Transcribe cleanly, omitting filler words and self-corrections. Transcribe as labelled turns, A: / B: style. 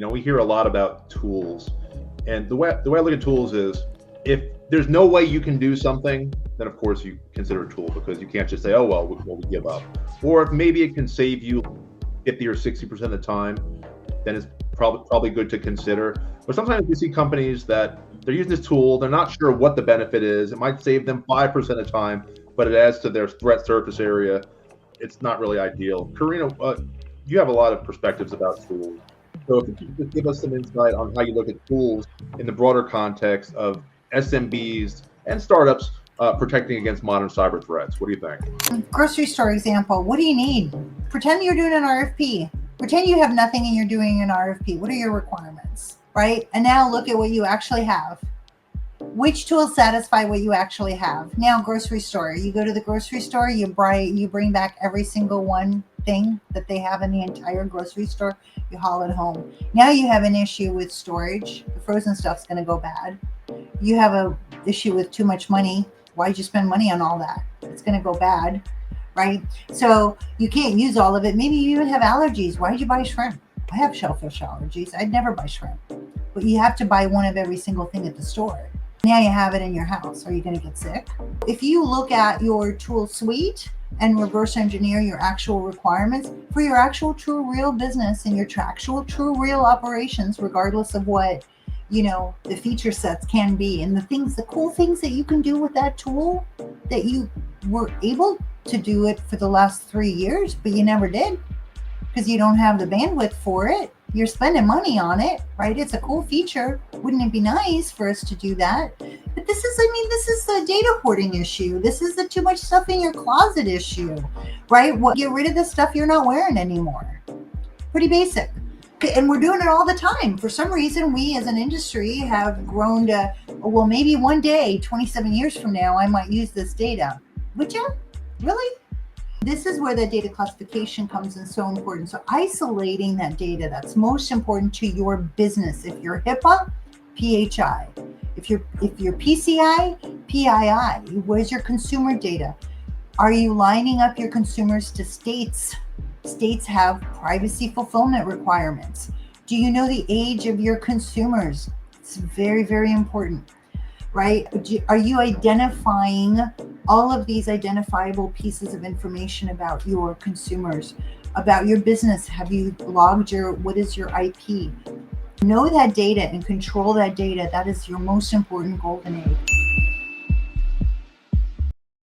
A: We hear a lot about tools, and the way I look at tools is, if there's no way you can do something, then of course you consider a tool, because you can't just say, oh well, we give up. Or if maybe it can save you 50 or 60% of the time, then it's probably good to consider. But sometimes you see companies that they're using this tool, they're not sure what the benefit is. It might save them 5% of the time, but it adds to their threat surface area. It's not really ideal. Karina, you have a lot of perspectives about tools. So if you could just give us some insight on how you look at tools in the broader context of SMBs and startups protecting against modern cyber threats. What do you think?
B: Grocery store example. What do you need? Pretend you're doing an RFP. Pretend you have nothing and you're doing an RFP. What are your requirements, right? And now look at what you actually have. Which tools satisfy what you actually have? Now, grocery store. You go to the grocery store, you bring back every single one thing that they have in the entire grocery store. You haul it home. Now you have an issue with storage. The frozen stuff's going to go bad. You have an issue with too much money. Why'd you spend money on all that? It's going to go bad, right? So you can't use all of it. Maybe you even have allergies. Why'd you buy shrimp? I have shellfish allergies. I'd never buy shrimp. But you have to buy one of every single thing at the store. Now you have it in your house. Are you going to get sick? If you look at your tool suite and reverse engineer your actual requirements for your actual true real business and your actual true real operations, regardless of what the feature sets can be, and the cool things that you can do with that tool that you were able to do it for the last 3 years, but you never did because you don't have the bandwidth for it. You're spending money on it, right? It's a cool feature. Wouldn't it be nice for us to do that? But this is the data hoarding issue. This is the too much stuff in your closet issue, right? Get rid of the stuff you're not wearing anymore. Pretty basic. And we're doing it all the time. For some reason, we as an industry have grown to, well, maybe one day, 27 years from now, I might use this data. Would you? Really? This is where the data classification comes in so important. So isolating that data that's most important to your business. If you're HIPAA, PHI. If you're PCI, PII. Where's your consumer data? Are you lining up your consumers to states? States have privacy fulfillment requirements. Do you know the age of your consumers? It's very, very important, right? Are you identifying all of these identifiable pieces of information about your consumers, about your business? Have you logged what is your IP? Know that data and control that data. That is your most important golden egg.